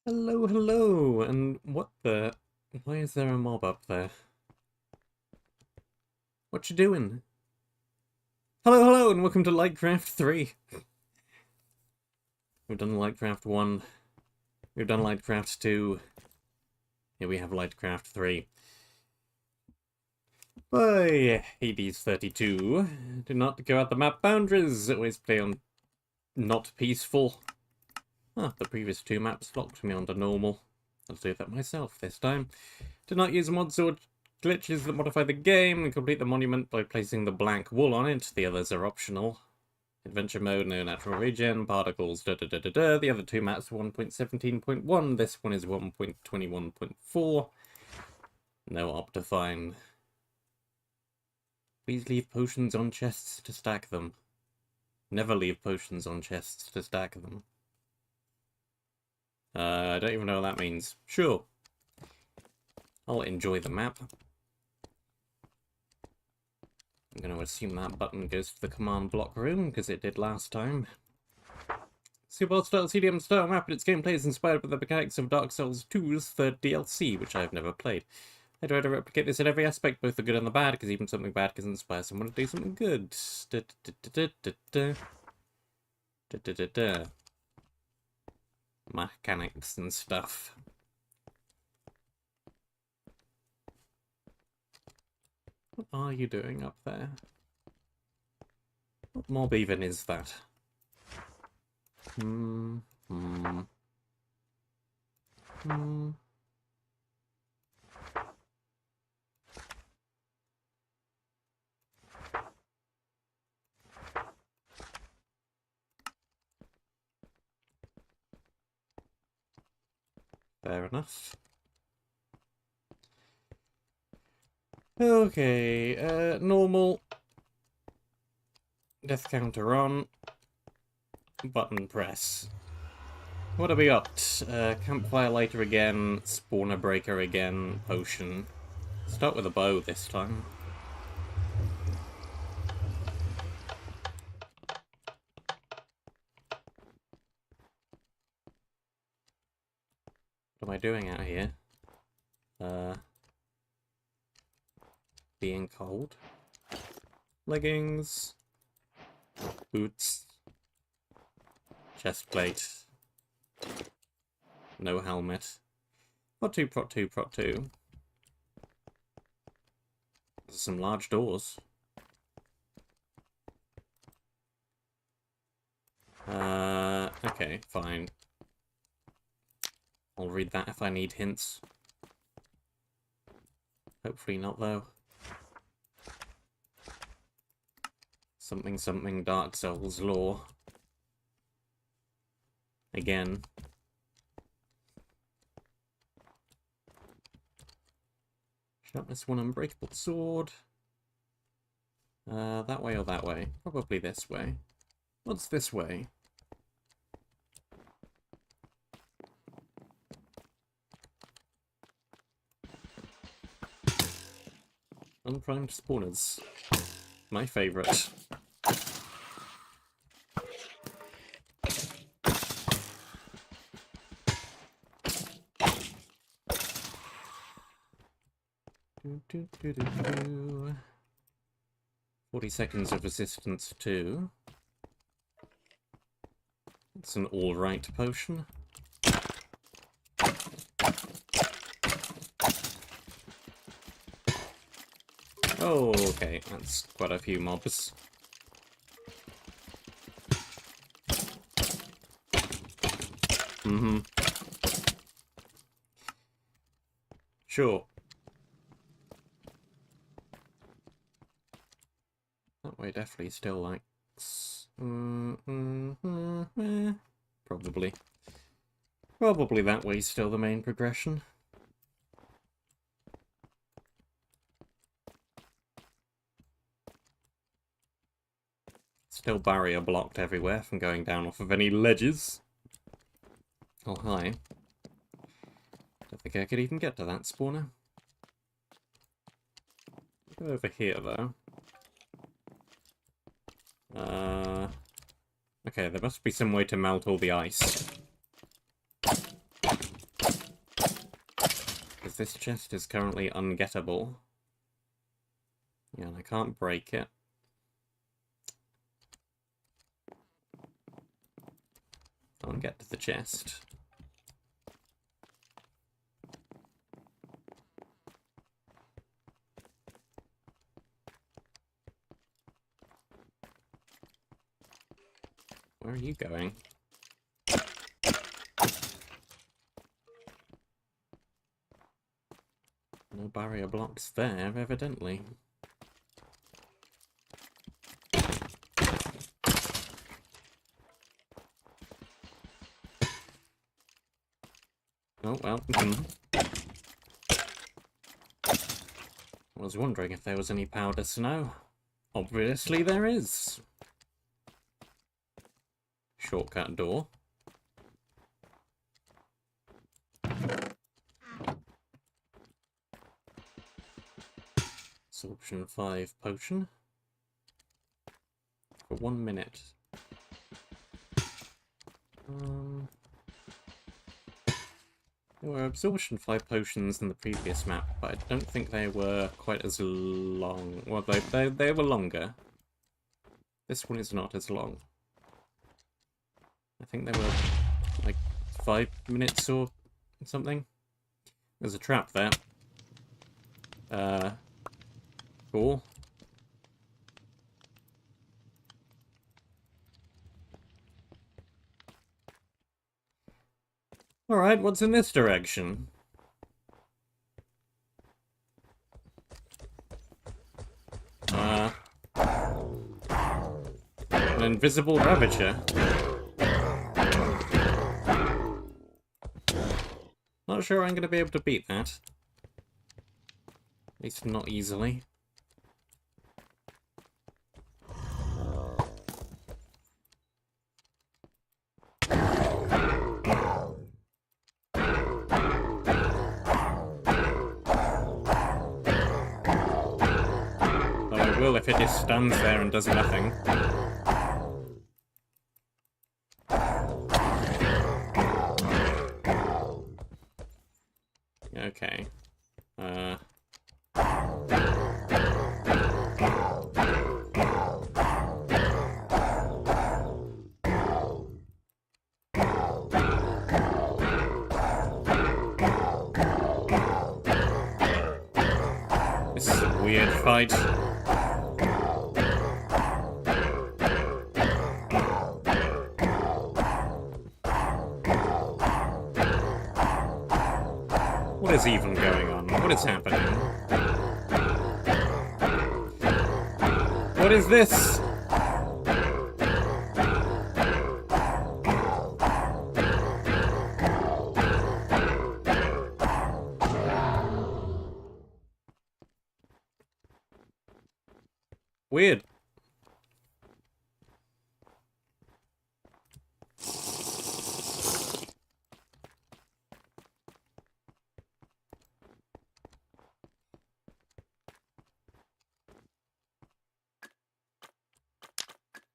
Hello, hello, and what the... Why is there a mob up there? What you doing? Hello, hello, and welcome to Lightcraft 3. We've done Lightcraft 1. We've done Lightcraft 2. Here we have Lightcraft 3. By Hades32. Do not go out the map boundaries. Always play on not peaceful. Ah, the previous two maps locked me onto normal. I'll do that myself this time. Do not use mods or glitches that modify the game and complete the monument by placing the blank wall on it. The others are optional. Adventure mode, no natural regen, particles, da da da da da. The other two maps are 1.17.1. This one is 1.21.4. No Optifine. Please leave potions on chests to stack them. Never leave potions on chests to stack them. I don't even know what that means. Sure. I'll enjoy the map. I'm going to assume that button goes to the command block room, because it did last time. Super style CDM style map, and its gameplay is inspired by the mechanics of Dark Souls 2's third DLC, which I've never played. I try to replicate this in every aspect, both the good and the bad, because even something bad can inspire someone to do something good. Mechanics and stuff. What are you doing up there? What mob even is that? Fair enough. Okay, normal. Death counter on. Button press. What have we got? Campfire lighter again, spawner breaker again, potion. Start with a bow this time. What am I doing out here? Being cold. Leggings. Boots. Chestplate. No helmet. Prot 2, Prot 2, Prot 2. There's some large doors. Okay, fine. I'll read that if I need hints. Hopefully not, though. Something something Dark Souls lore. Again. Sharpness 1 unbreakable sword. That way or that way? Probably this way. What's this way? Unprimed spawners. My favourite. Do, do, do, do. 40 seconds of resistance too. It's an alright potion. Oh, okay, that's quite a few mobs. Sure. That way definitely still likes... Probably. Probably that way's still the main progression. Still barrier blocked everywhere from going down off of any ledges. Oh, hi. Don't think I could even get to that spawner. Go over here, though. Okay, there must be some way to melt all the ice. this chest is currently ungettable. Yeah, and I can't break it. Can't get to the chest. Where are you going? No barrier blocks there, evidently. Oh, well. I was wondering if there was any powder snow. Obviously there is. Shortcut door. Absorption 5 potion. For 1 minute. There were absorption 5 potions in the previous map, but I don't think they were quite as long. Well, they were longer. This one is not as long. I think they were like 5 minutes or something. There's a trap there. Cool. Alright, what's in this direction? An invisible ravager. Not sure I'm going to be able to beat that. At least not easily. If it just stands there and does nothing. Okay. This is a weird fight. What is even going on? What is happening? What is this? Weird.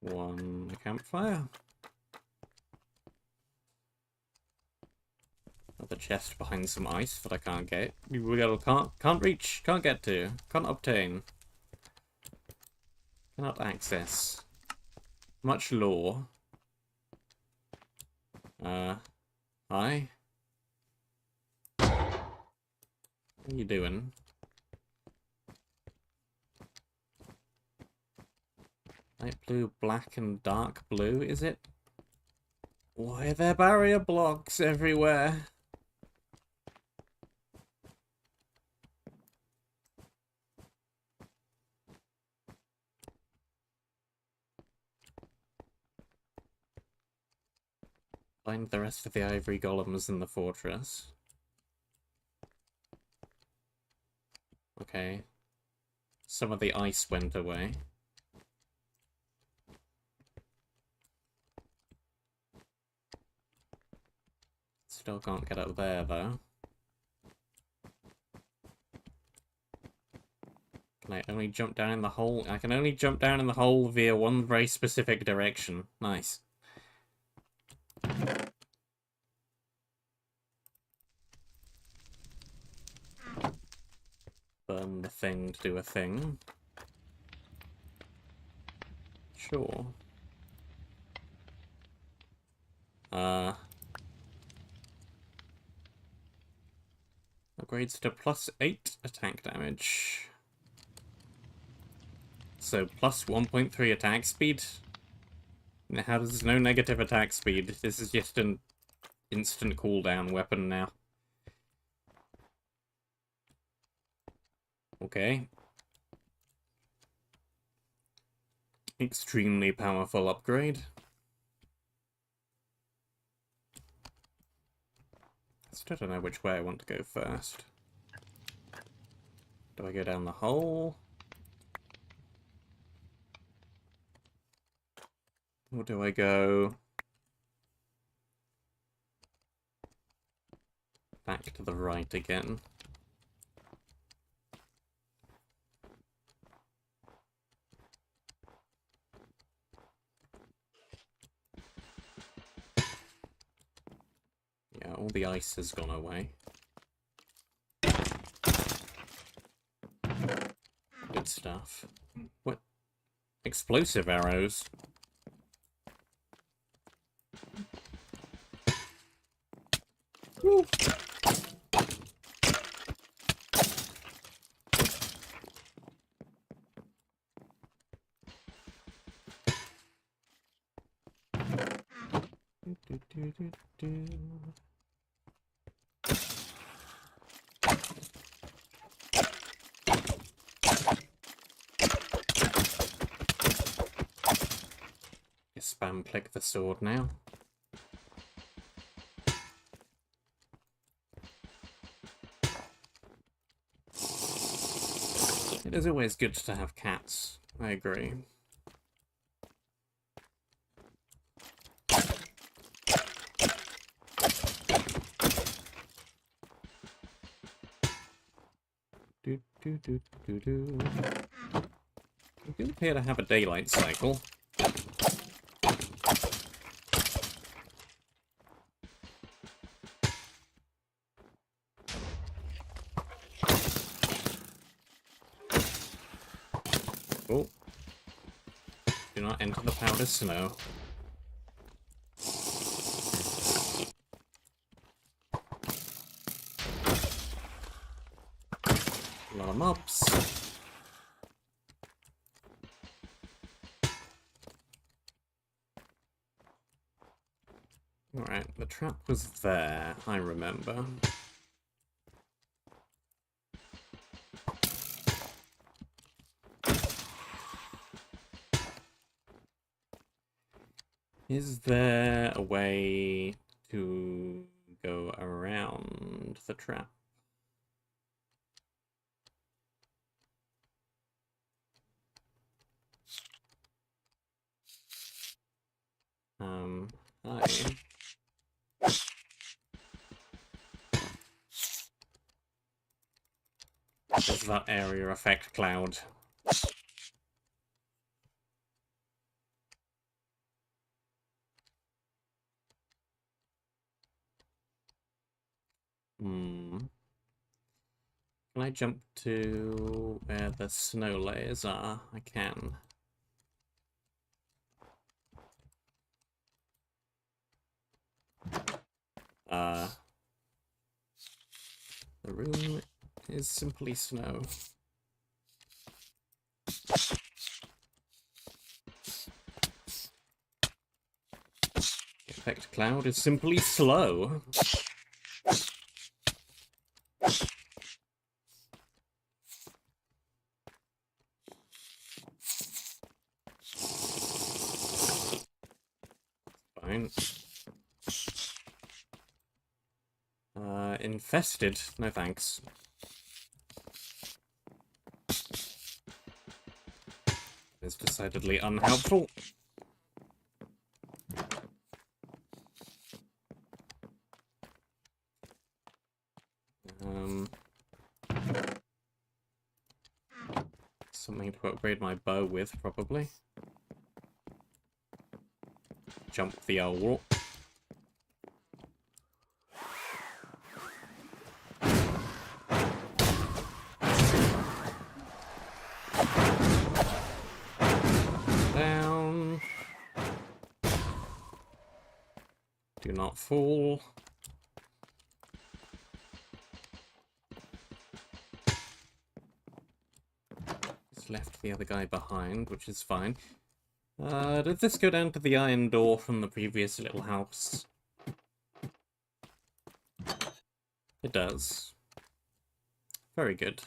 One campfire. Another chest behind some ice that I can't get. Can't reach. Can't get to. Can't obtain. Cannot access. Much lore. Hi. What are you doing? Light blue, black, and dark blue, is it? Why are there barrier blocks everywhere? Find the rest of the ivory golems in the fortress. Okay. Some of the ice went away. Still can't get up there, though. Can I only jump down in the hole? I can only jump down in the hole via one very specific direction. Nice. burn the thing to do a thing. Sure. Upgrades to +8 attack damage. So plus 1.3 attack speed. How does no negative attack speed? This is just an instant cooldown weapon now. Okay. Extremely powerful upgrade. Still don't know which way I want to go first. Do I go down the hole? Or do I go back to the right again? Yeah, all the ice has gone away. Good stuff. What? Explosive arrows? Woo. Spam click the sword now. It is always good to have cats, I agree. We do appear to have a daylight cycle. Oh. Do not enter the powdered snow. A lot of mobs. Alright, the trap was there, I remember. Is there a way to go around the trap? Hi. Does that area affect Cloud? Can I jump to where the snow layers are? I can. The room is simply snow. The effect Cloud is simply slow. Fine. Infested? No thanks. It's decidedly unhelpful. Something to upgrade my bow with, probably. Jump the owl. Do not fall. Just left the other guy behind, which is fine. Did this go down to the iron door from the previous little house? It does. Very good.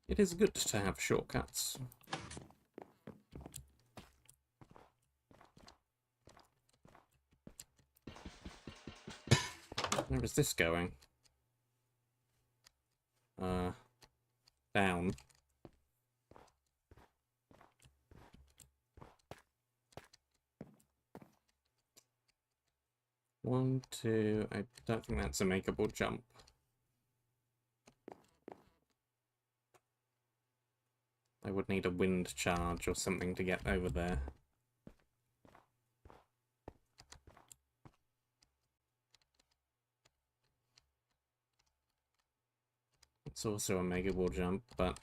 It is good to have shortcuts. Where is this going? Down. One, two, I don't think that's a makeable jump. I would need a wind charge or something to get over there. It's also a makeable jump, but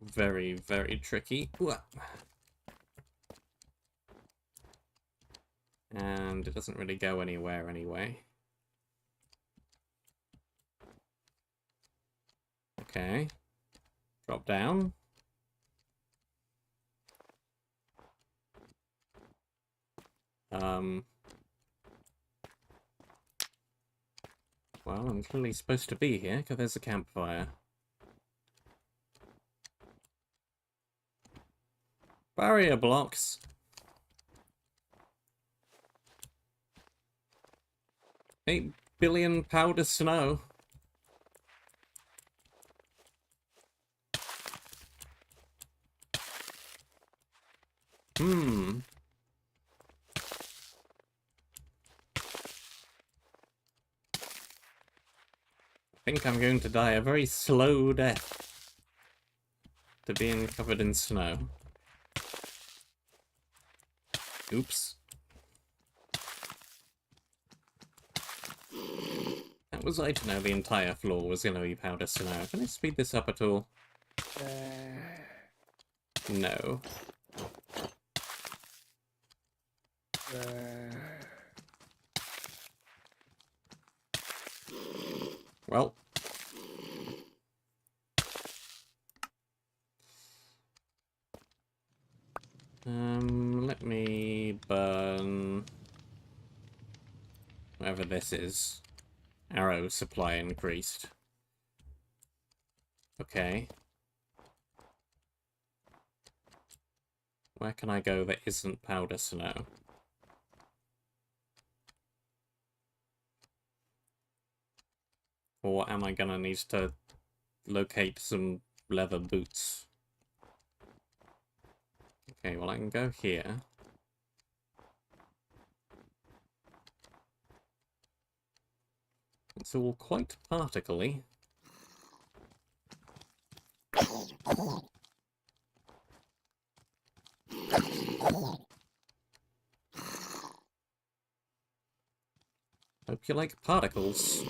very, very tricky. And it doesn't really go anywhere anyway. Okay. Drop down. Well, I'm clearly supposed to be here, because there's a campfire. Barrier blocks. $8 billion powder snow. I think I'm going to die a very slow death to being covered in snow. Oops. How was I to know the entire floor was going to be powder snow? Can I speed this up at all? No. Well. Let me burn whatever this is. Arrow supply increased. Okay. Where can I go that isn't powder snow? Or am I gonna need to locate some leather boots? Okay, well I can go here. It's all quite particle-y. Hope you like particles.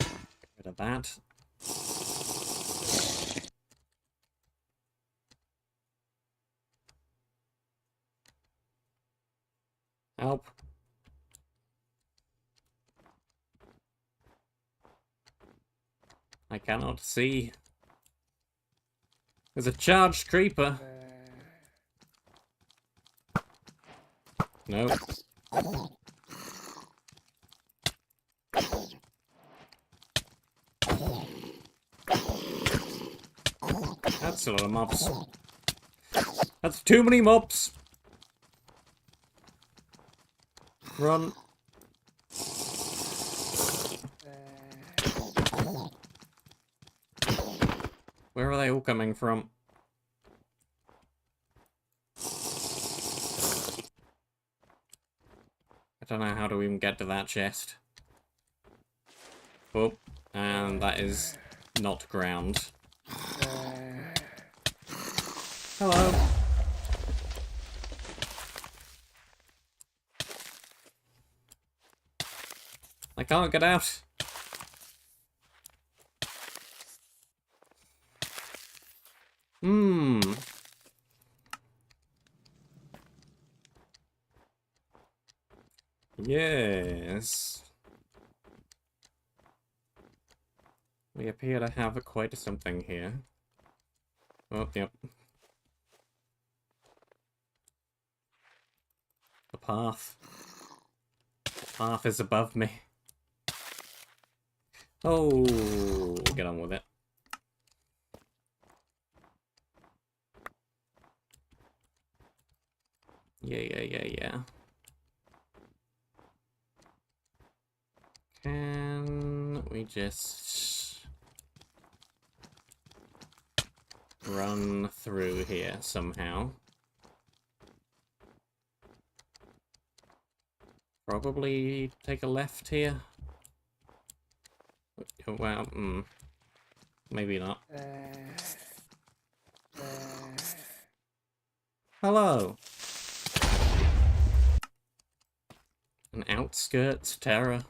Get rid of that. Help. I cannot see. There's a charged creeper. No. That's a lot of mobs. That's too many mobs. Run. Where are they all coming from? I don't know how to even get to that chest. Oh, and that is not ground. Hello. I can't get out. Yes. We appear to have quite something here. Oh, yep. The path. The path is above me. Oh, get on with it. Yeah. Can we just run through here somehow? Probably take a left here. Oh, well, maybe not. Hello. An outskirts terror.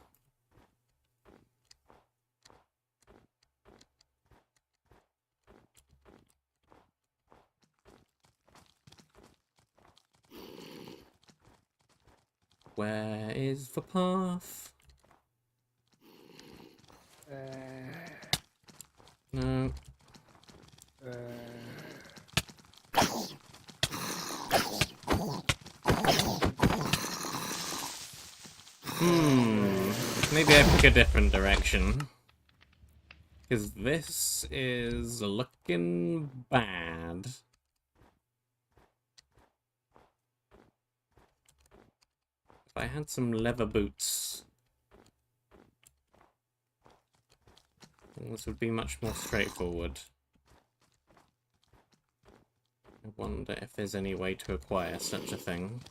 Where is the path? No. Maybe I pick a different direction. Because this is looking bad. If I had some leather boots, this would be much more straightforward. I wonder if there's any way to acquire such a thing.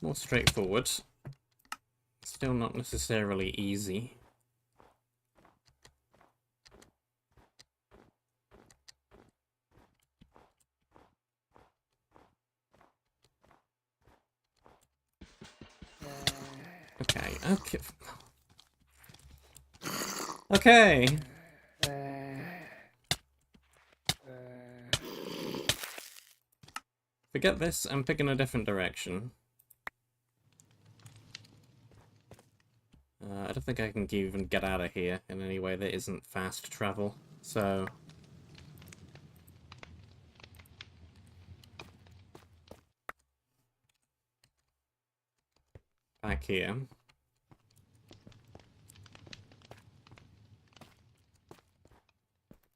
More straightforward. Still not necessarily easy. Okay. Okay. Forget this, I'm picking a different direction. I don't think I can even get out of here in any way that isn't fast travel, so... Back here.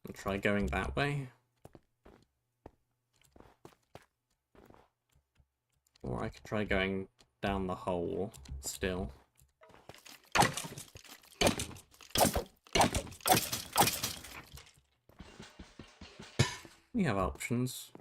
And try going that way. Or I could try going down the hole, still. We have options.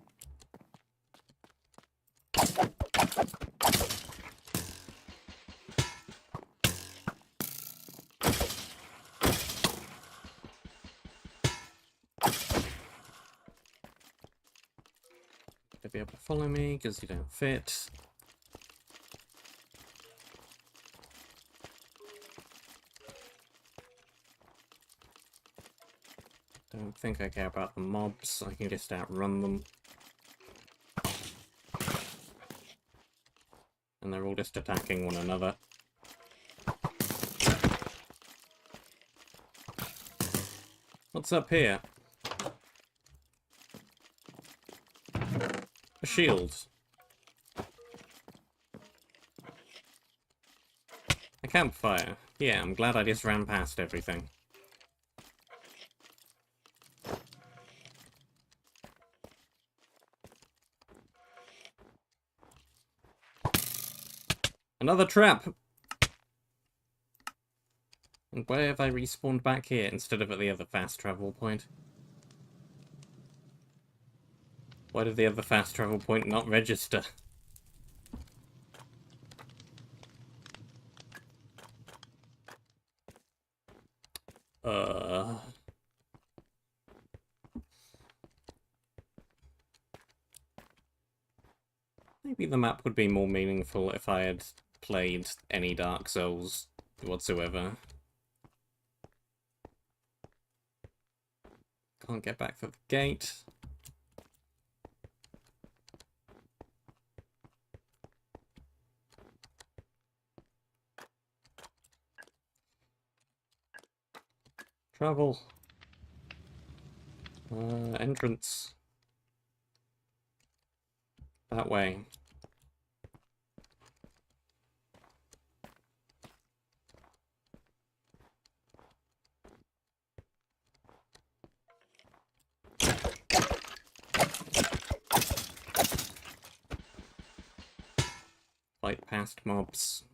They'll be able to follow me because you don't fit. Don't think I care about the mobs, I can just outrun them. And they're all just attacking one another. What's up here? A shield. A campfire. Yeah, I'm glad I just ran past everything. Another trap! And where have I respawned back here instead of at the other fast travel point? Why did the other fast travel point not register? Maybe the map would be more meaningful if I had played any Dark Souls whatsoever. Can't get back to the gate. Travel. Entrance. That way. Fight past mobs.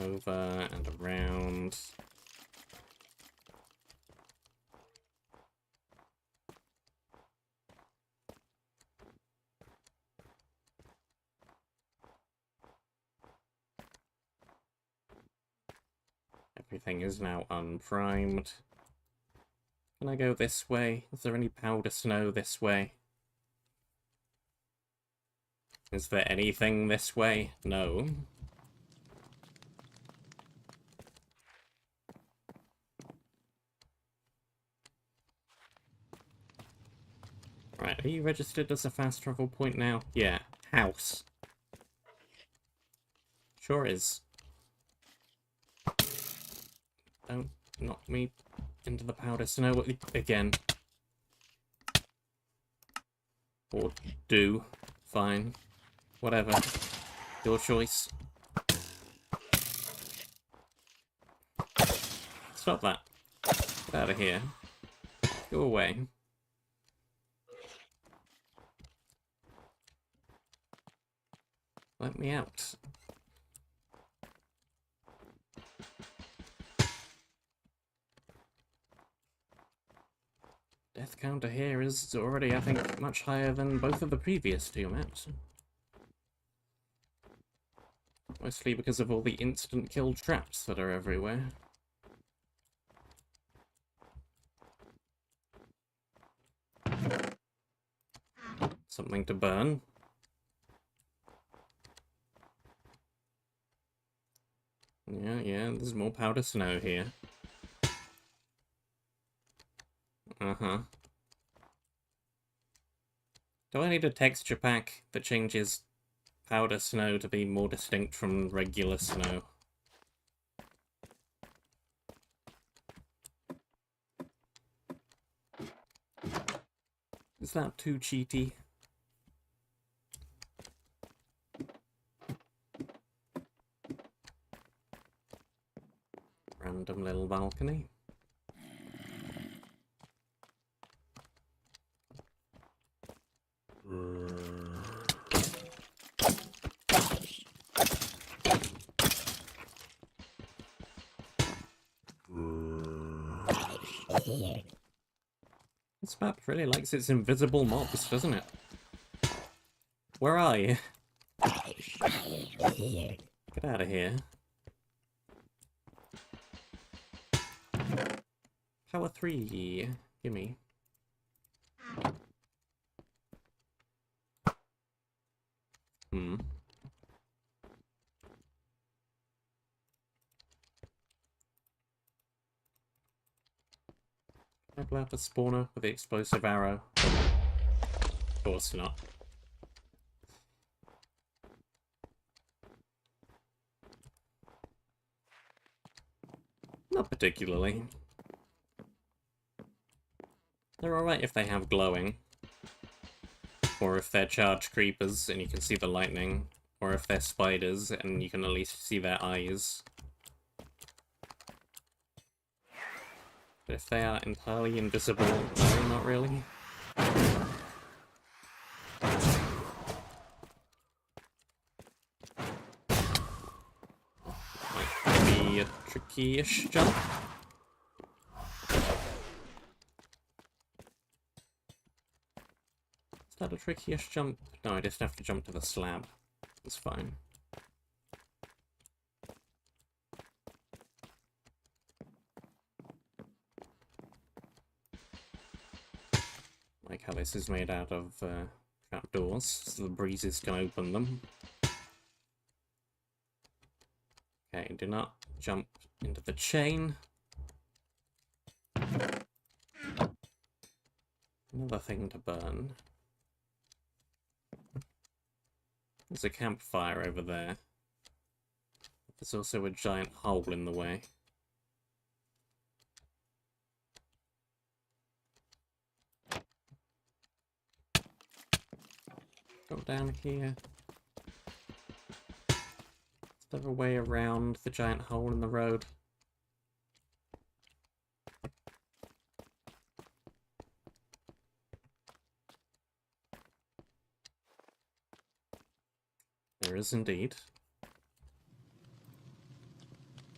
Over and around. Everything is now unprimed. Can I go this way? Is there any powder snow this way? Is there anything this way? No. Right, are you registered as a fast travel point now? Yeah. House. Sure is. Don't knock me into the powder snow again. Or do. Fine. Whatever. Your choice. Stop that. Get out of here. Go away. Let me out. Death counter here is already, I think, much higher than both of the previous two maps. Mostly because of all the instant kill traps that are everywhere. Something to burn. Yeah, there's more powder snow here. Uh-huh. Do I need a texture pack that changes powder snow to be more distinct from regular snow? Is that too cheaty? Random little balcony. This map really likes its invisible mobs, doesn't it? Where are you? Get out of here. Power 3. Gimme. Can I blow up a spawner with the explosive arrow? Of course not. Not particularly. They're alright if they have glowing. Or if they're charged creepers and you can see the lightning. Or if they're spiders and you can at least see their eyes. But if they are entirely invisible, no, not really. Might be a tricky-ish jump. Is that a tricky-ish jump? No, I just have to jump to the slab. It's fine. Like how this is made out of trapdoors, so the breezes can open them. Okay, do not jump into the chain. Another thing to burn. There's a campfire over there. There's also a giant hole in the way. Go down here. Is there a way around the giant hole in the road? There is indeed.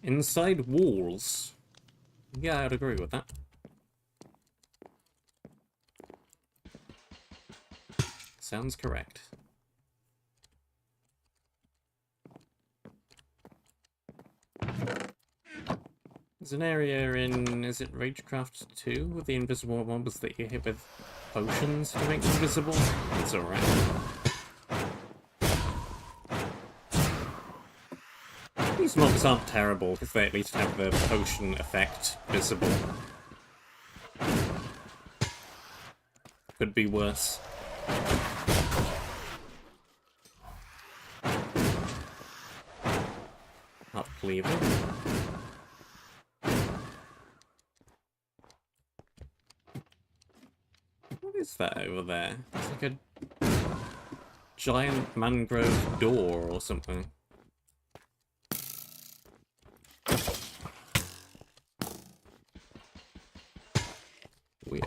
Inside walls. Yeah, I'd agree with that. Sounds correct. There's an area in, is it Lightcraft 2 with the invisible mobs that you hit with potions to make them visible? It's alright. These mobs aren't terrible because they at least have the potion effect visible. Could be worse. Up cleaver. What is that over there? It's like a giant mangrove door or something. Weird.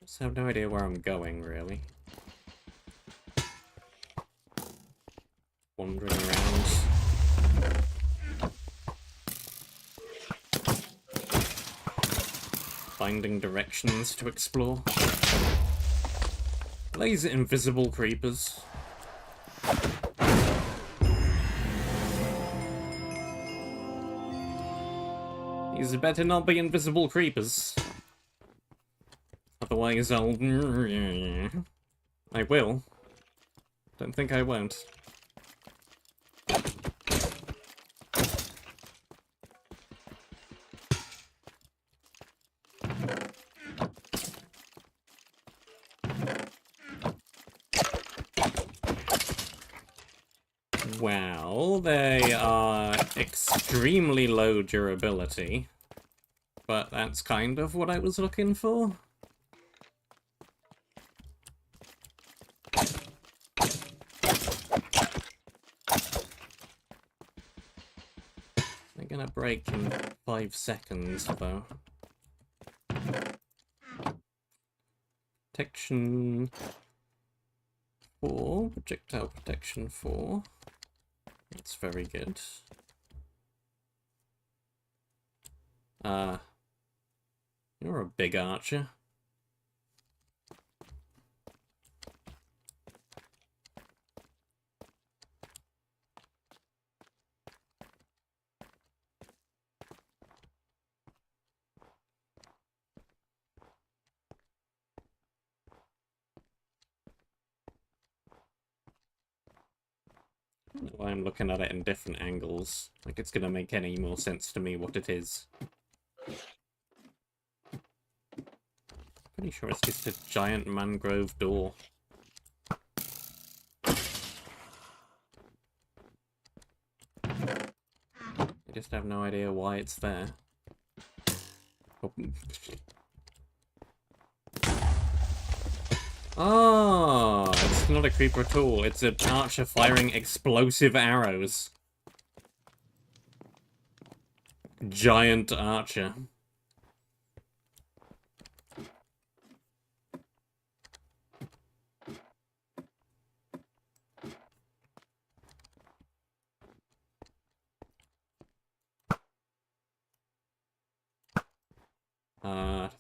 Just have no idea where I'm going, really. Wandering around. Finding directions to explore. These invisible creepers. These better not be invisible creepers. Otherwise I'll... I will. Don't think I won't. Well, they are extremely low durability, but that's kind of what I was looking for. They're gonna break in 5 seconds, though. Protection 4, projectile protection 4. That's very good. You're a big archer. I don't know why I'm looking at it in different angles. Like it's gonna make any more sense to me what it is. Pretty sure it's just a giant mangrove door. I just have no idea why it's there. Oh, it's not a creeper at all. It's an archer firing explosive arrows. Giant archer.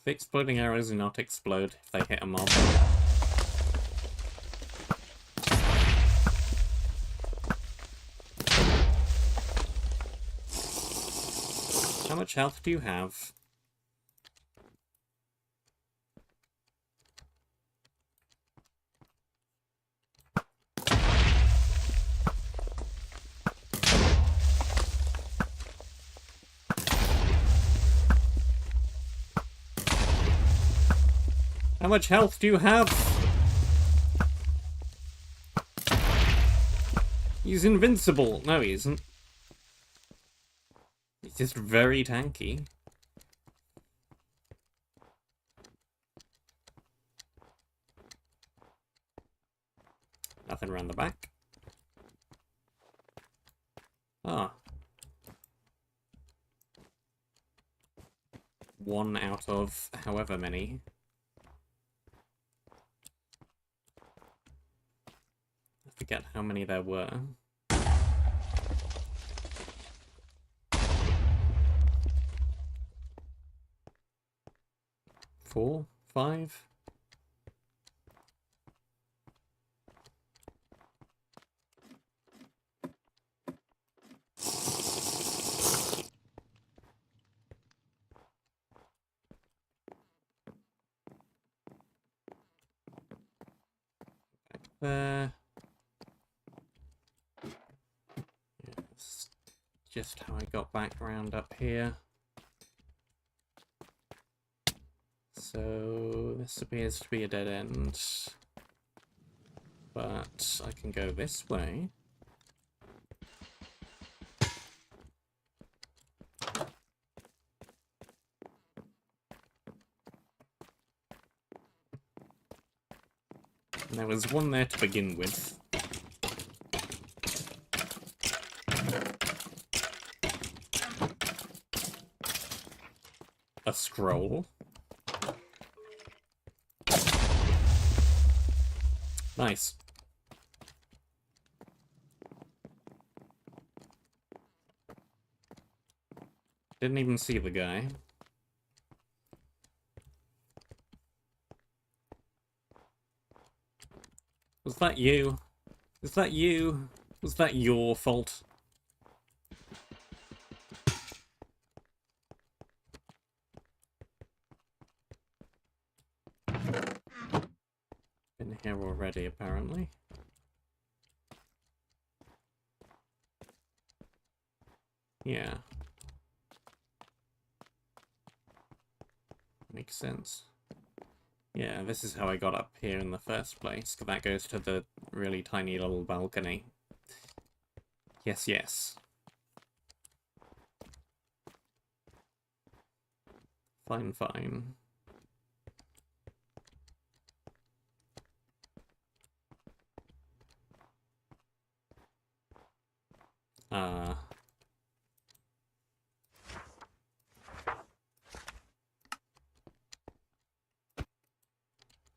The exploding arrows do not explode if they hit a mob. much health do you have? How much health do you have? He's invincible. No, he isn't. He's just very tanky. Nothing around the back. Ah. 1 out of however many. I forget how many there were. 4, 5. There. Yes. Just how I got back around up here. So this appears to be a dead end. But I can go this way. And there was one there to begin with. A scroll. Nice. Didn't even see the guy. Was that you? Is that you? Was that your fault? Been here already, apparently. Yeah. Makes sense. Yeah, this is how I got up here in the first place. That goes to the really tiny little balcony. Yes, yes. Fine, fine.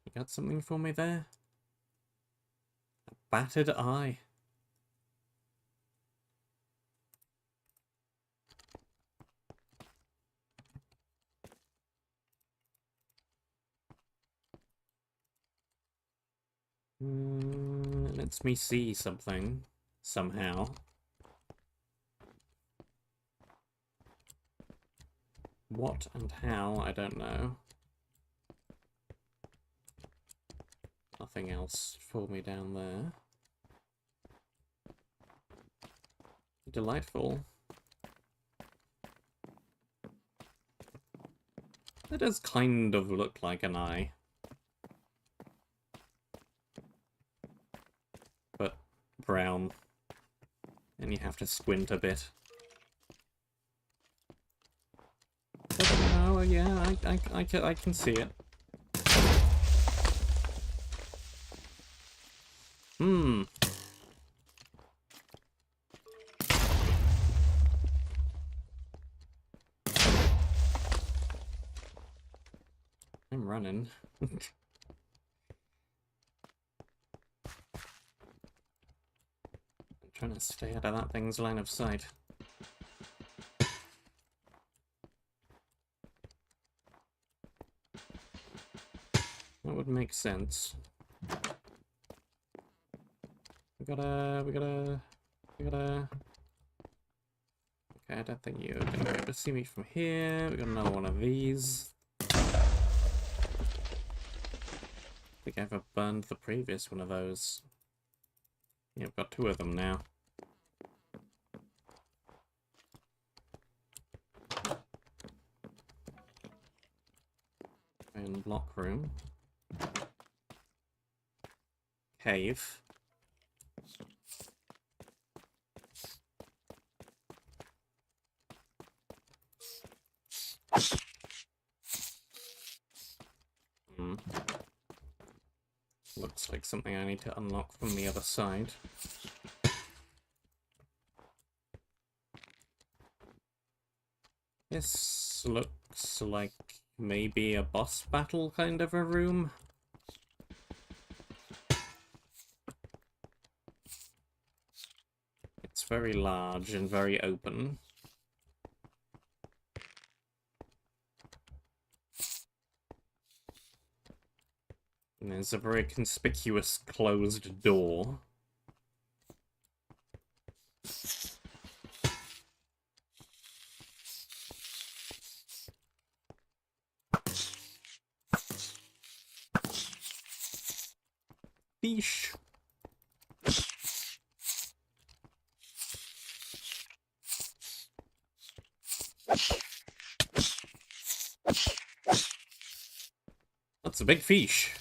You got something for me there? A battered eye. It lets me see something, somehow. What and how, I don't know. Nothing else for me down there. Delightful. It does kind of look like an eye. But brown. And you have to squint a bit. But no, yeah, I can see it. I'm running. I'm trying to stay out of that thing's line of sight. That would make sense. We gotta... Okay, I don't think you're going to be able to see me from here. We've got another one of these. I think I ever burned the previous one of those. Yeah, I've got 2 of them now. And block room. Cave. Looks like something I need to unlock from the other side. This looks like maybe a boss battle kind of a room. It's very large and very open. And there's a very conspicuous closed door. Fish. That's a big fish.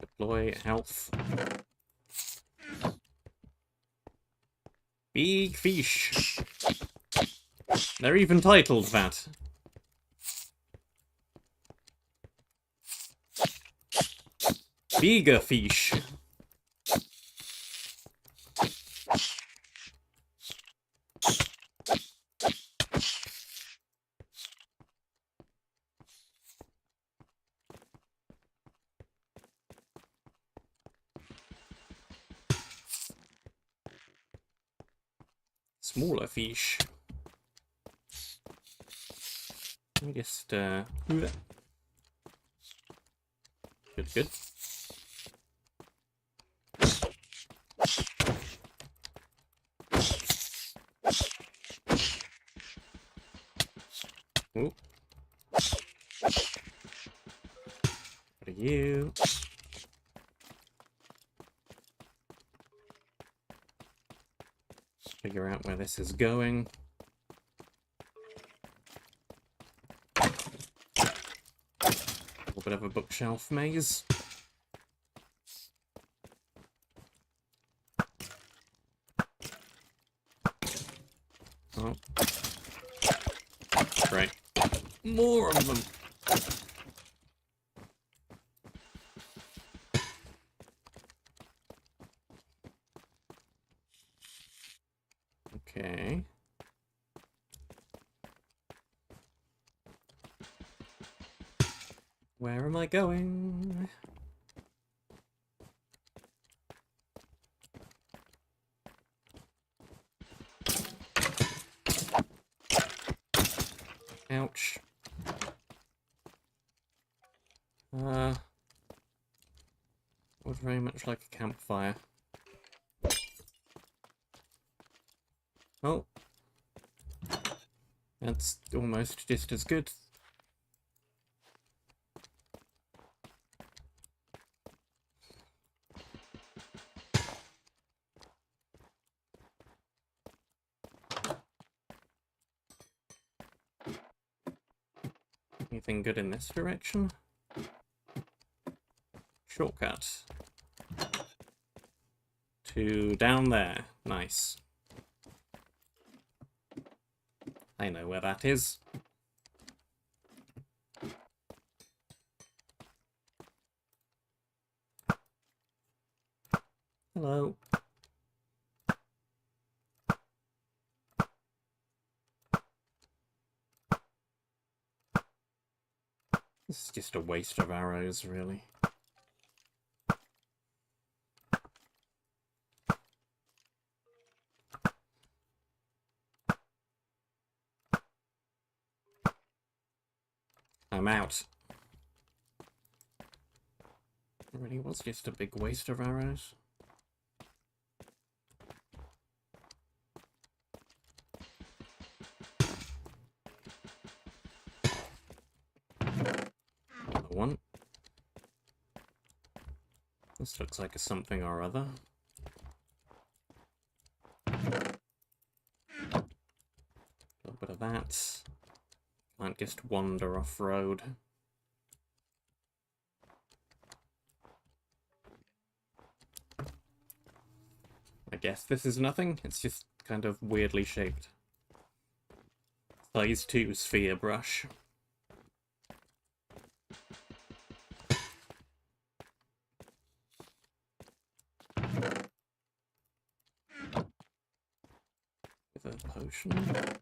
Deploy health. Big fish. They're even titled that. Bigger fish. Smaller fish. Let me just, Good, good. Ooh. What are you? Figure out where this is going. A little bit of a bookshelf maze. Oh. Great. More of them! Okay. Where am I going? Ouch. Would very much like a campfire. Oh. That's almost just as good. Anything good in this direction? Shortcut. To down there. Nice. I know where that is. Hello. This is just a waste of arrows, really. I'm out. It really was just a big waste of arrows. Another one. This looks like a something or other. A little bit of that. Can't just wander off-road. I guess this is nothing. It's just kind of weirdly shaped. Size 2 sphere brush. With a potion.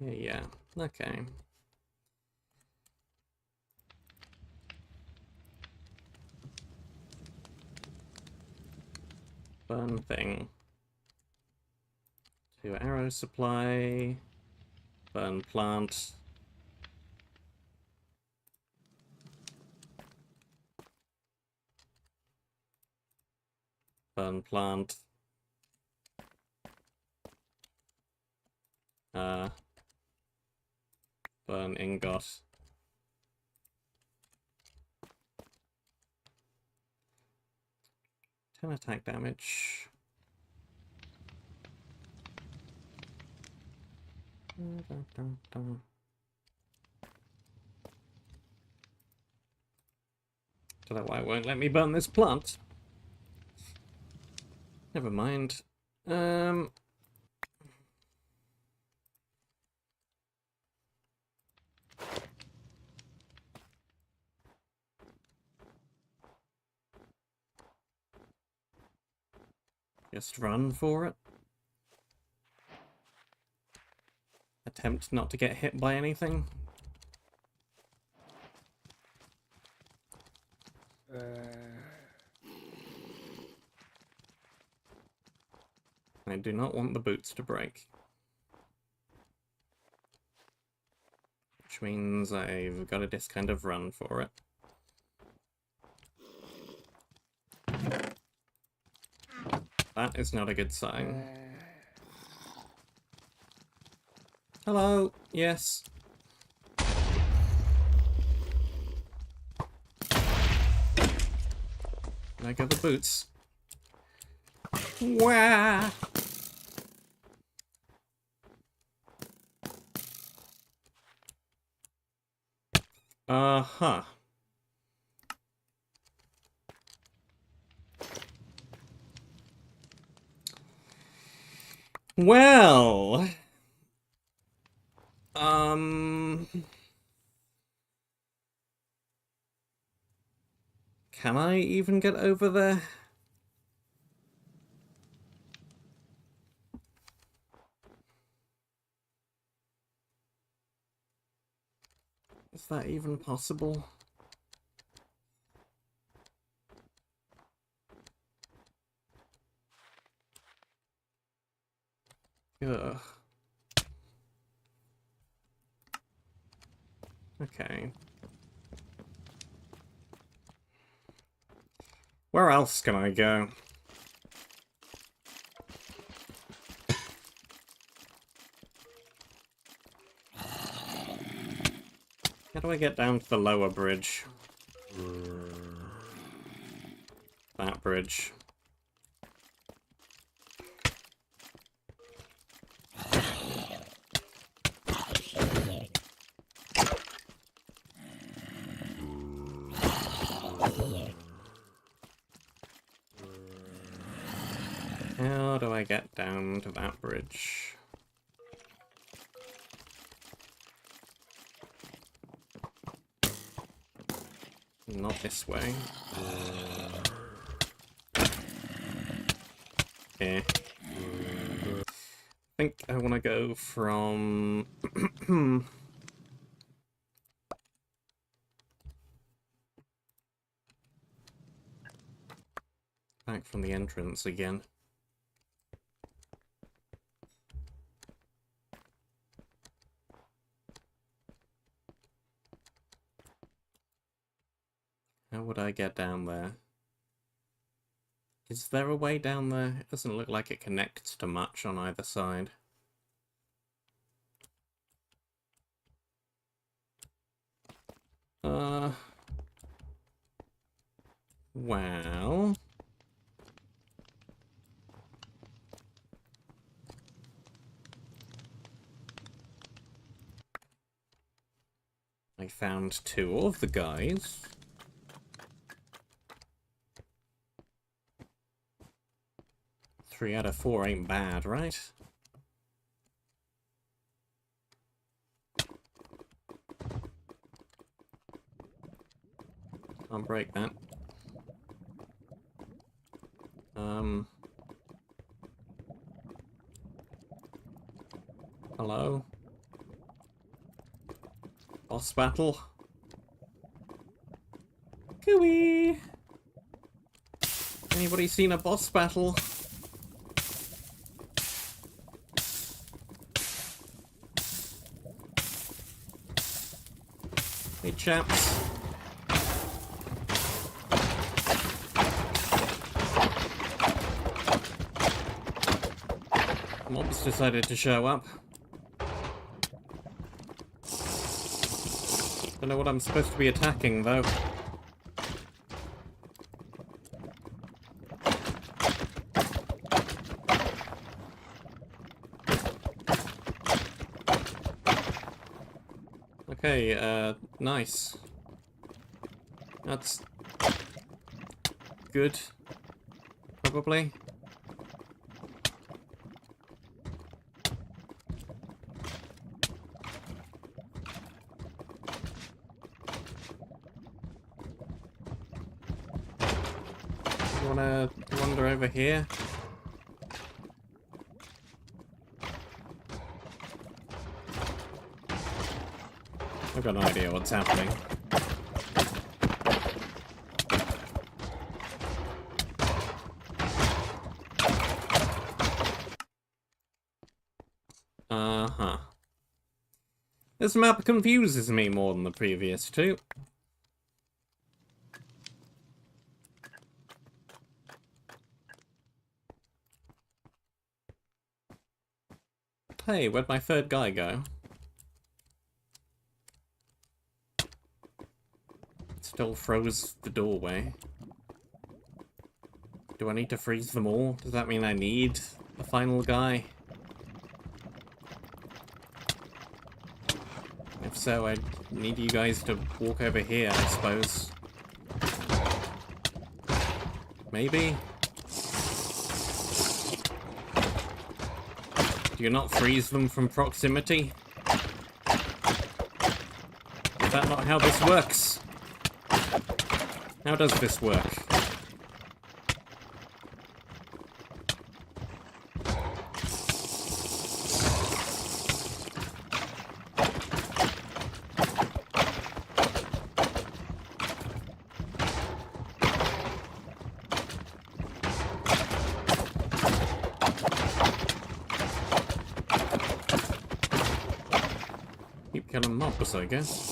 Yeah, okay. Burn thing. 2 arrow supply. Burn plant. Burn plant. Burn ingot. 10 attack damage. Don't know why it won't let me burn this plant. Never mind. Just run for it. Attempt not to get hit by anything. I do not want the boots to break. Which means I've got to just kind of run for it. That is not a good sign. Hello, yes. I got the boots. Wah! Uh-huh. Well... Can I even get over there? Is that even possible? Ugh. Okay. Where else can I go? How do I get down to the lower bridge? That bridge. How do I get down to that bridge? Not this way. Okay. I think I want to go from... back from the entrance again. How would I get down there? Is there a way down there? It doesn't look like it connects to much on either side. Well... I found 2 of the guys. Three out of 4 ain't bad, right? Can't break that. Hello? Boss battle? Cooey! Anybody seen a boss battle? Hey chaps. Mobs decided to show up. Don't know what I'm supposed to be attacking, though. Okay, nice. That's... good. Probably. You wanna wander over here? I've got no idea what's happening. Uh-huh. This map confuses me more than the previous 2. Hey, where'd my 3rd guy go? Still froze the doorway. Do I need to freeze them all? Does that mean I need a final guy? If so, I need you guys to walk over here, I suppose. Maybe? Do you not freeze them from proximity? Is that not how this works? How does this work? Keep killing mobs, I guess.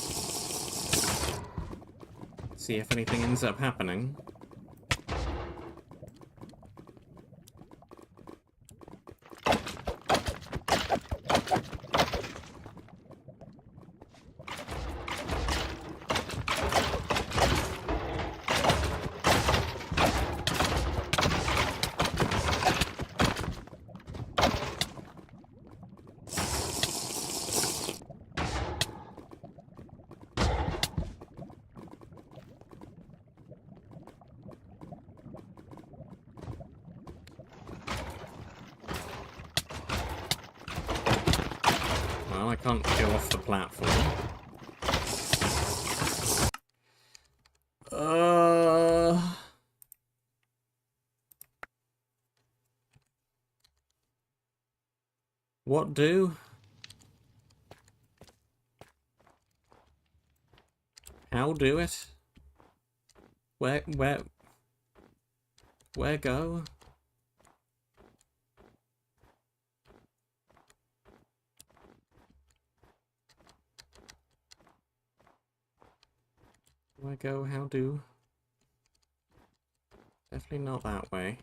See if anything ends up happening. Well, I can't go off the platform. What do? How do it? Where go? Where go, how do? Definitely not that way.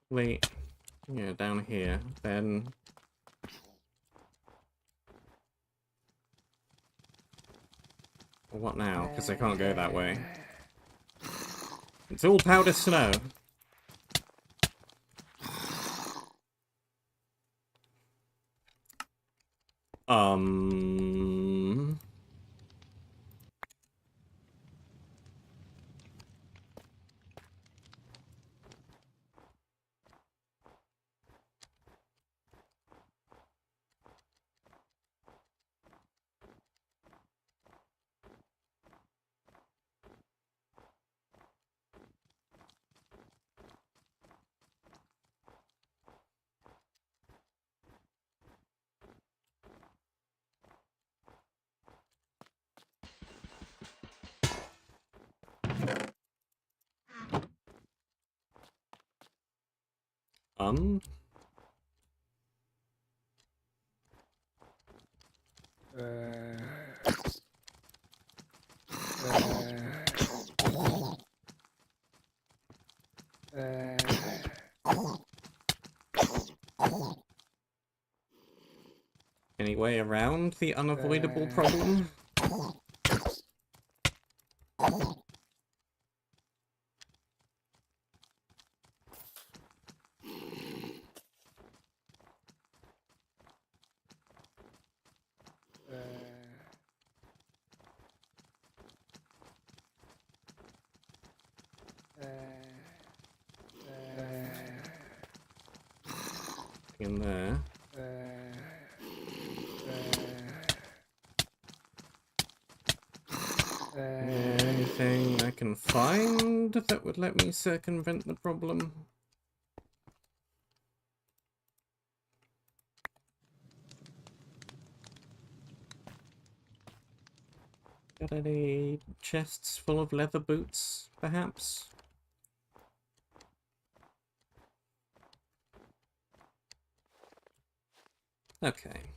Wait. Yeah, down here. Then... What now? Because I can't go that way. It's all powder snow. Um... Um... Any way around the unavoidable problem? In there. Anything I can find that would let me circumvent the problem? Got any chests full of leather boots, perhaps? Okay.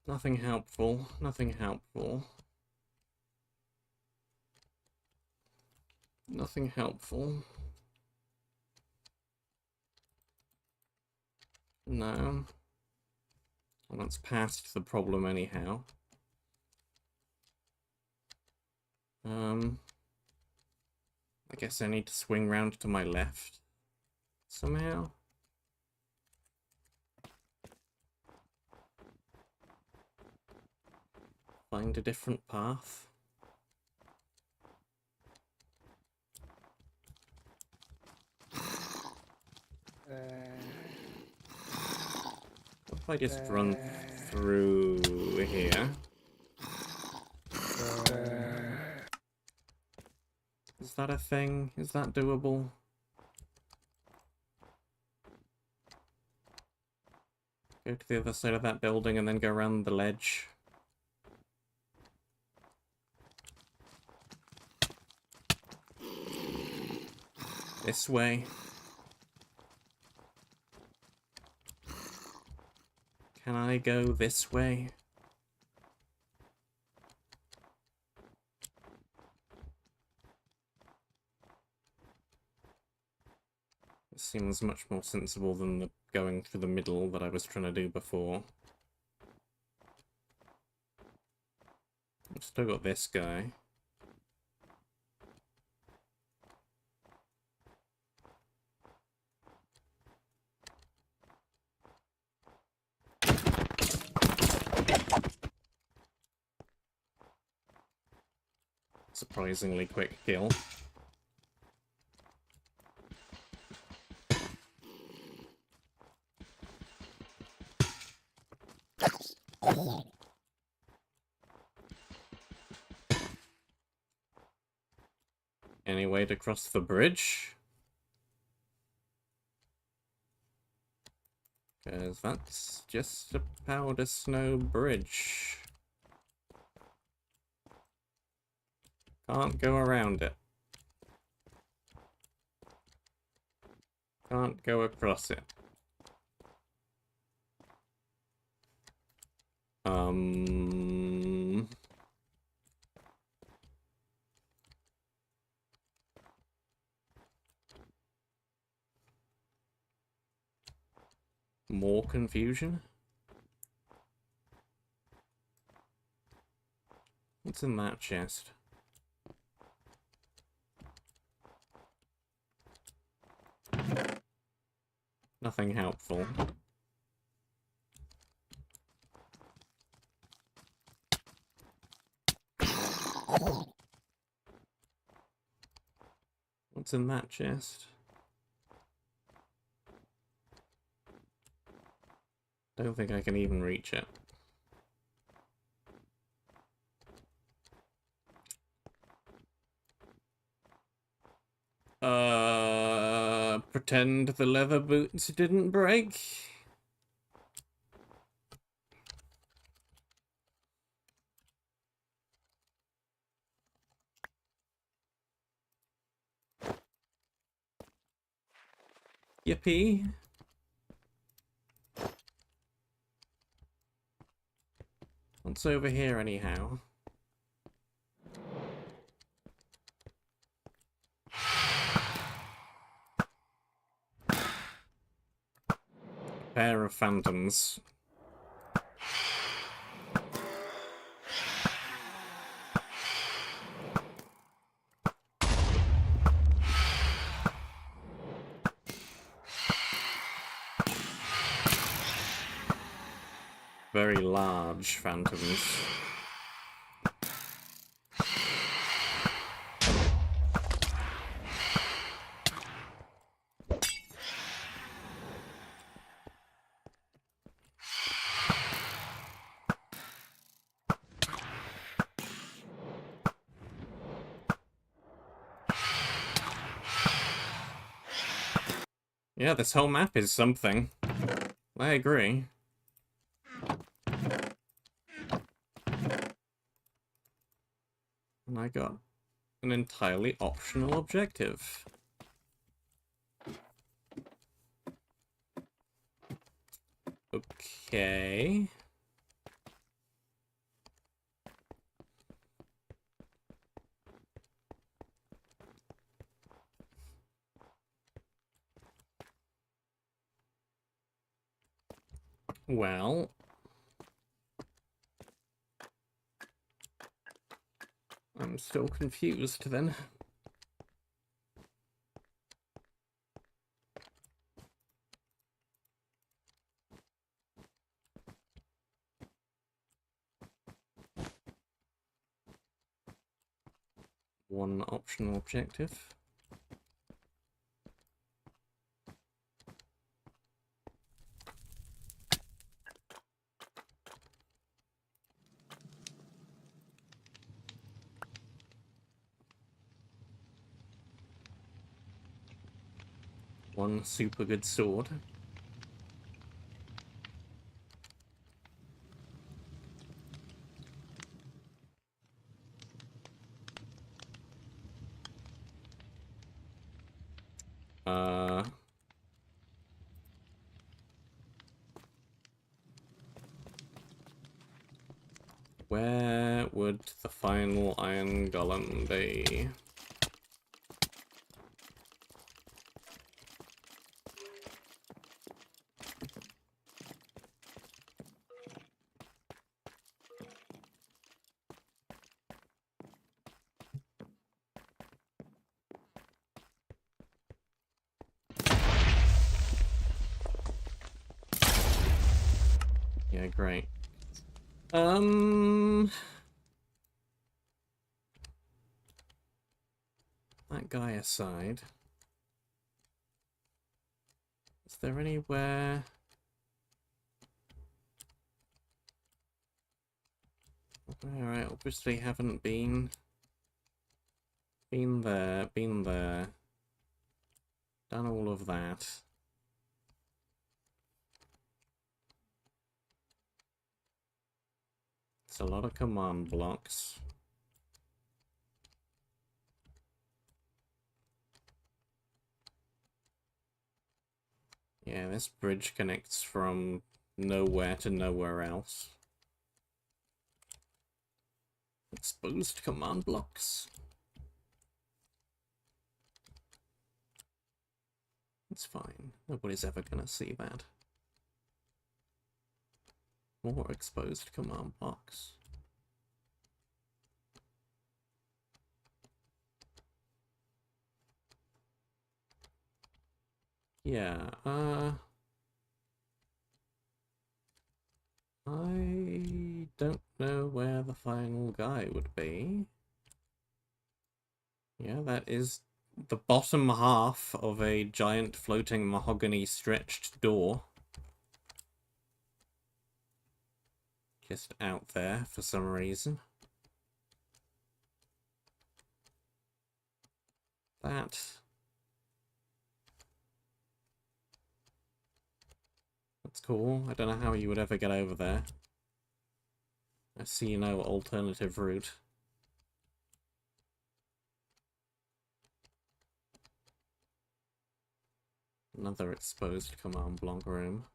Nothing helpful. Nothing helpful. Nothing helpful. No. Well, that's past the problem anyhow. I guess I need to swing round to my left somehow. Find a different path. What if I just run through here? Is that a thing? Is that doable? Go to the other side of that building and then go around the ledge. This way. Can I go this way? It seems much more sensible than the going through the middle that I was trying to do before. I've still got this guy. Surprisingly quick kill. Any way to cross the bridge? Because that's just a powder snow bridge. Can't go around it. Can't go across it. More confusion? What's in that chest? Nothing helpful. What's in that chest? Don't think I can even reach it. Pretend the leather boots didn't break. Yippee. What's over here anyhow? Pair of phantoms. Very large phantoms. Yeah, this whole map is something. I agree. And I got an entirely optional objective. Okay. Well, I'm still confused then. One optional objective. One super good sword. Where would the final iron golem be? Yeah, great. That guy aside, is there anywhere? Alright, obviously haven't been there, done all of that. It's a lot of command blocks. Yeah, this bridge connects from nowhere to nowhere else. Exposed command blocks. It's fine. Nobody's ever gonna see that. More exposed command blocks. Yeah, I don't know where the final guy would be. Yeah, that is the bottom half of a giant floating mahogany stretched door. Just out there for some reason. That's cool. I don't know how you would ever get over there. I see no alternative route. Another exposed command block room.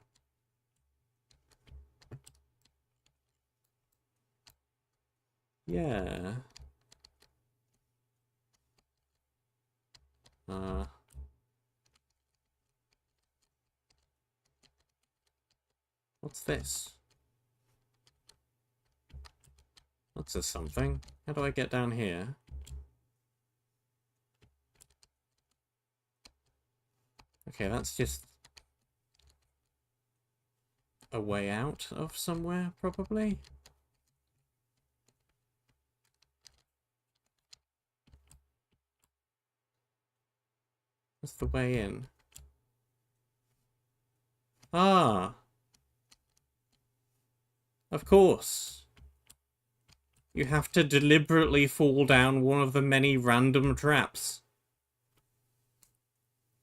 Yeah. What's this? What's this something? How do I get down here? Okay, that's just a way out of somewhere, probably? What's the way in? Ah! Of course! You have to deliberately fall down one of the many random traps.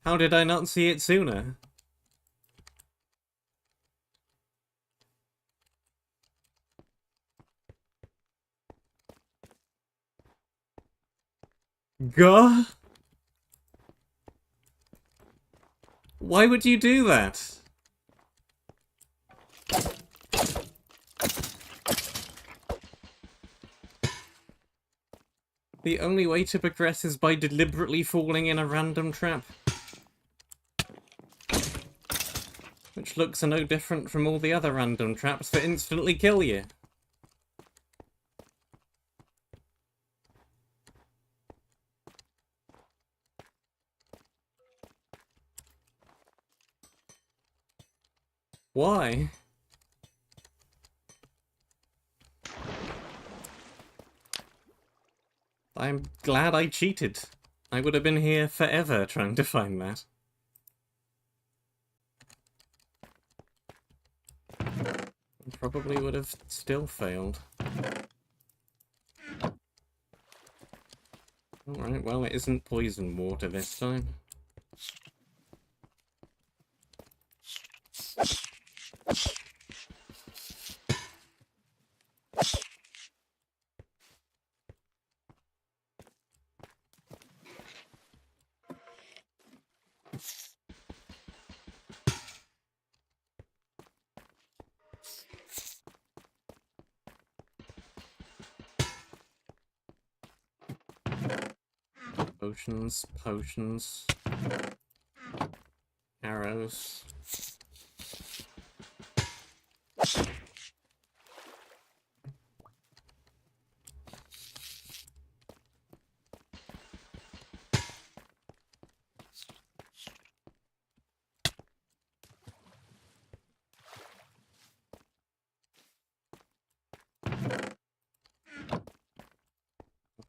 How did I not see it sooner? Gah? Why would you do that? The only way to progress is by deliberately falling in a random trap. Which looks no different from all the other random traps that instantly kill you. Why? I'm glad I cheated. I would have been here forever trying to find that. Probably would have still failed. Alright, well, it isn't poison water this time. Potions, potions. Arrows.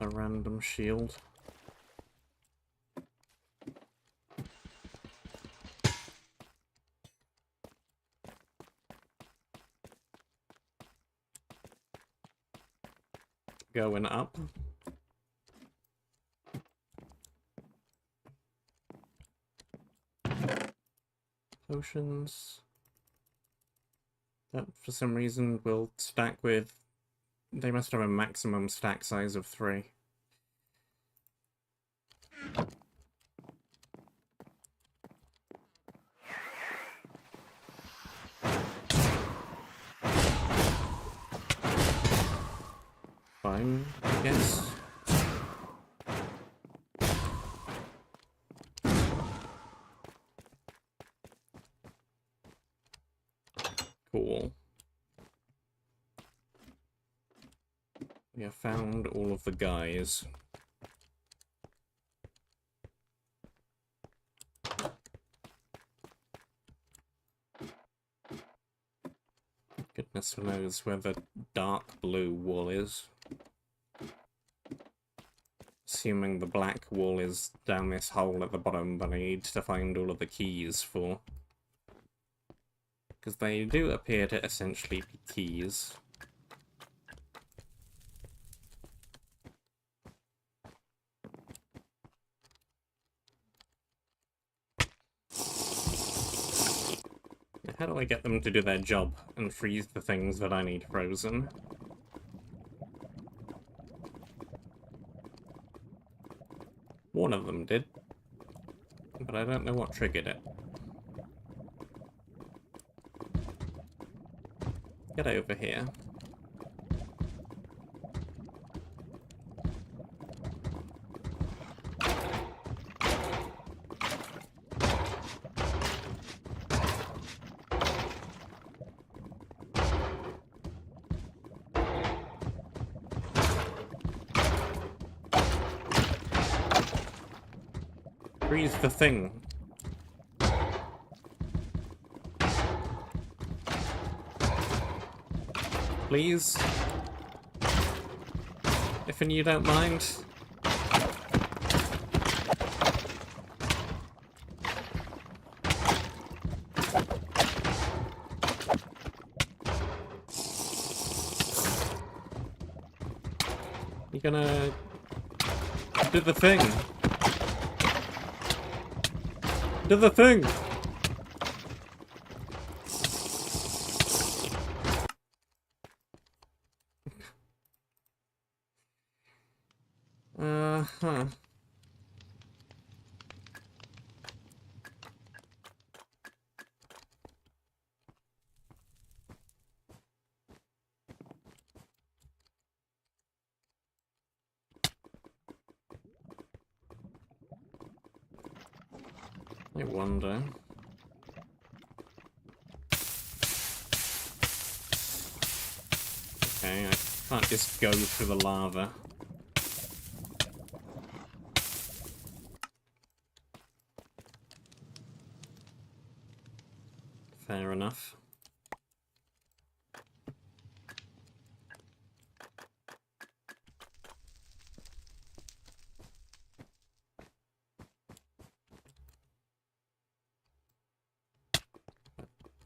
A random shield. Going up. Potions. That, for some reason, will stack with... They must have a maximum stack size of 3. fine, I guess. Cool. We have found all of the guys. Goodness knows where the dark blue wall is. Assuming the black wall is down this hole at the bottom, but I need to find all of the keys for. Because they do appear to essentially be keys. How do I get them to do their job and freeze the things that I need frozen? One of them did, but I don't know what triggered it. Get over here. Freeze the thing. Please? If you don't mind. You're gonna do the thing. Do the thing! Huh. I wonder. Okay, I can't just go through the lava. Fair enough.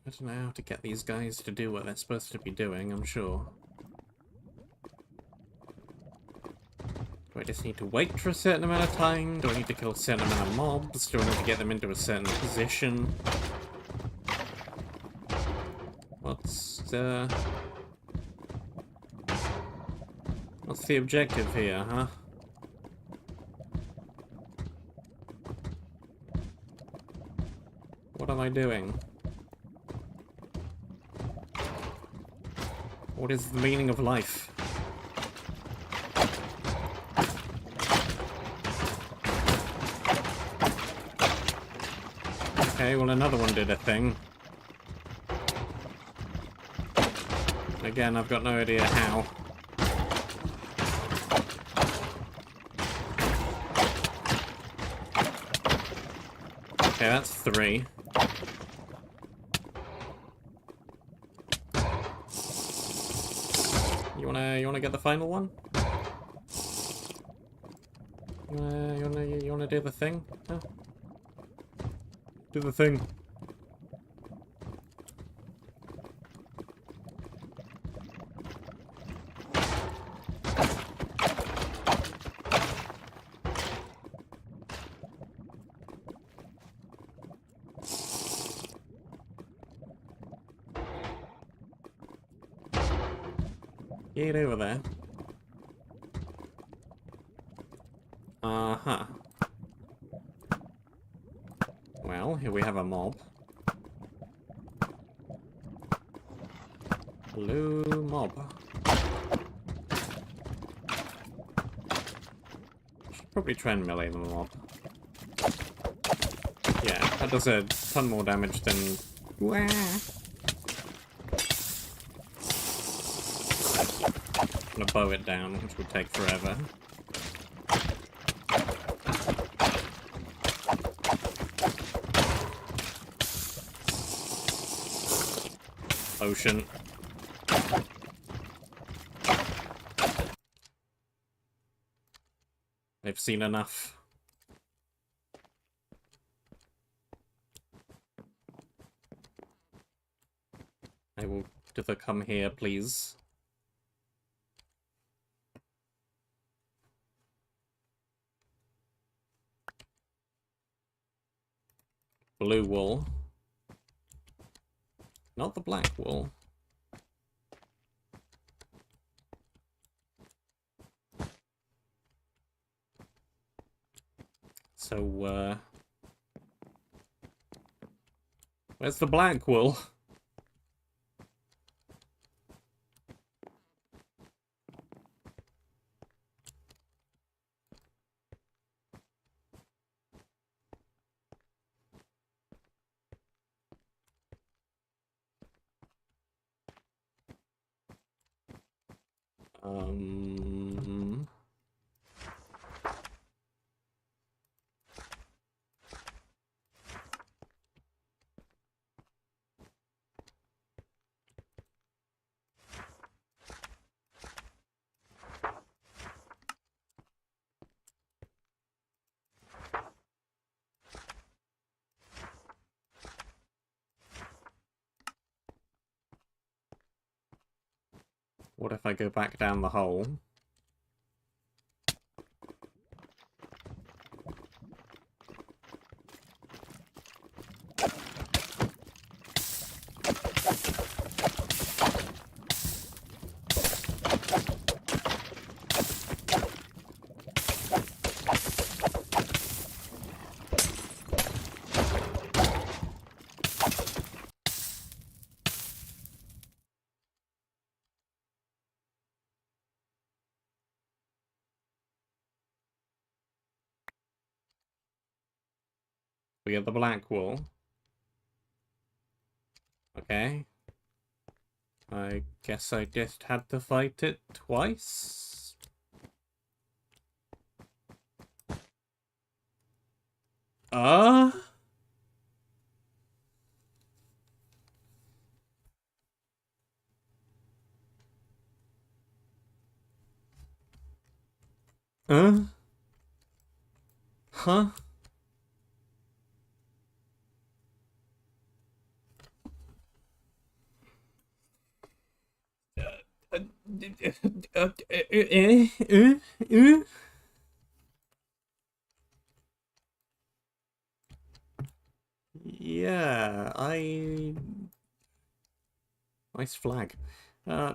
I don't know how to get these guys to do what they're supposed to be doing, I'm sure. Do I just need to wait for a certain amount of time? Do I need to kill a certain amount of mobs? Do I need to get them into a certain position? What's the objective here, huh? What am I doing? What is the meaning of life? Okay, well another one did a thing. Again, I've got no idea how. Okay, that's 3. You wanna get the final one? You wanna do the thing? Huh? Do the thing. Get over there. Uh-huh. Well, here we have a mob. Hello, mob. Probably try and melee them up. Yeah, that does a ton more damage than... Wah. I'm gonna bow it down, which would take forever. Ocean. They've seen enough. I will do the come here, please. Blue wool. Not the black wool. So, where's the black wool? What if I go back down the hole? We get the black wool. Okay. I guess I just had to fight it twice. Uh? Huh? Yeah, nice flag. I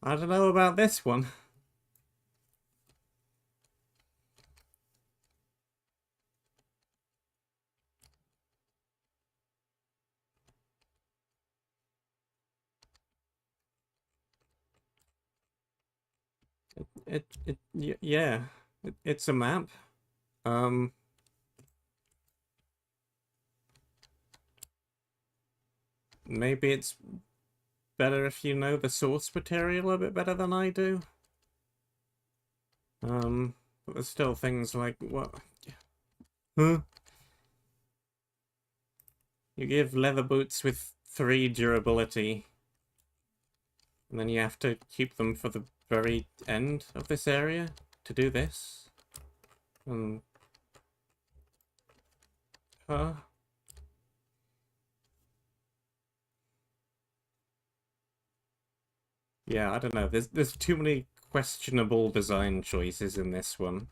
don't know about this one. Yeah, it's a map. Maybe it's better if you know the source material a bit better than I do. But there's still things like, what? Huh? You give leather boots with 3 durability, and then you have to keep them for the very end of this area to do this. Huh? Yeah, I don't know. There's too many questionable design choices in this one.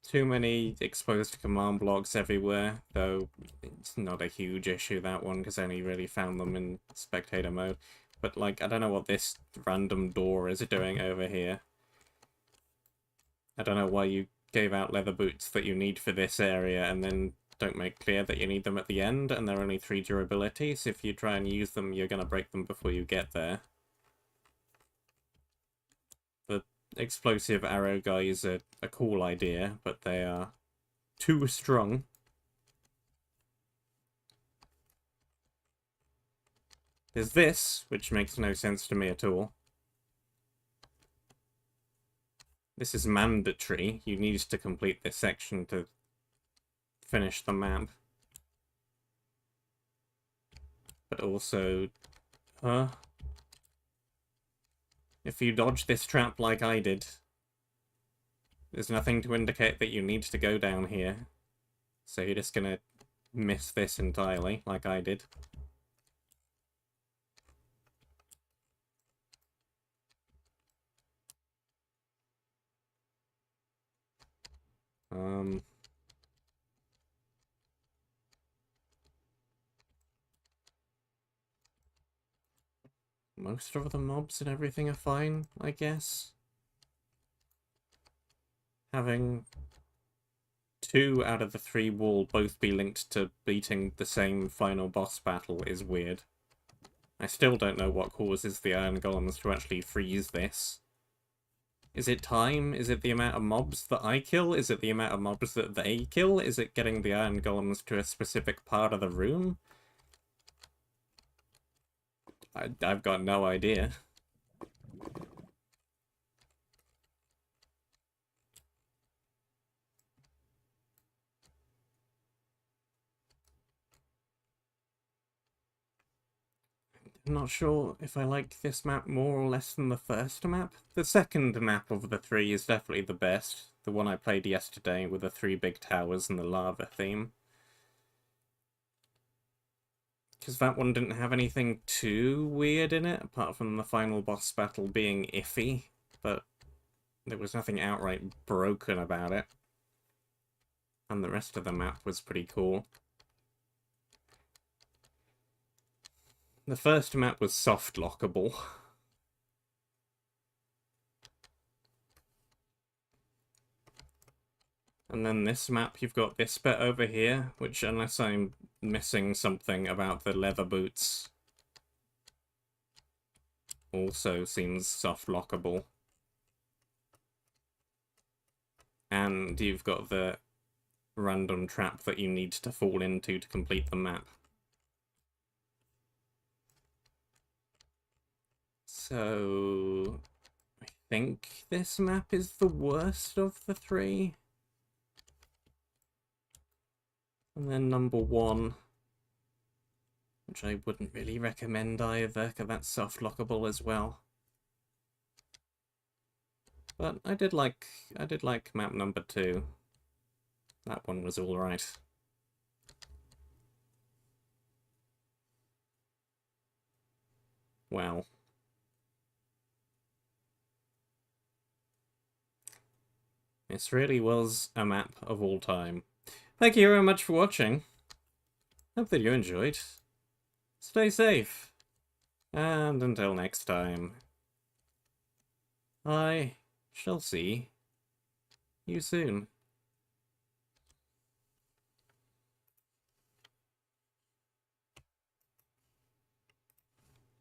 Too many exposed command blocks everywhere, though it's not a huge issue, that one, because I only really found them in spectator mode. But, like, I don't know what this random door is doing over here. I don't know why you gave out leather boots that you need for this area and then don't make clear that you need them at the end, and they're only 3 durability, so if you try and use them, you're going to break them before you get there. The explosive arrow guys are a cool idea, but they are too strong. There's this, which makes no sense to me at all. This is mandatory. You need to complete this section to finish the map. But also, if you dodge this trap like I did, there's nothing to indicate that you need to go down here. So you're just gonna miss this entirely, like I did. Most of the mobs and everything are fine, I guess. Having 2 out of the 3 will both be linked to beating the same final boss battle is weird. I still don't know what causes the iron golems to actually freeze this. Is it time? Is it the amount of mobs that I kill? Is it the amount of mobs that they kill? Is it getting the iron golems to a specific part of the room? I've got no idea. I'm not sure if I like this map more or less than the first map. The second map of the 3 is definitely the best. The one I played yesterday with the 3 big towers and the lava theme. Because that one didn't have anything too weird in it, apart from the final boss battle being iffy. But there was nothing outright broken about it. And the rest of the map was pretty cool. The first map was soft lockable. And then this map, you've got this bit over here, which, unless I'm missing something about the leather boots, also seems soft lockable. And you've got the random trap that you need to fall into to complete the map. So I think this map is the worst of the 3. And then number 1, which I wouldn't really recommend either, because that's soft lockable as well. But I did like map number 2. That one was alright. Well. This really was a map of all time. Thank you very much for watching. Hope that you enjoyed. Stay safe. And until next time, I shall see you soon.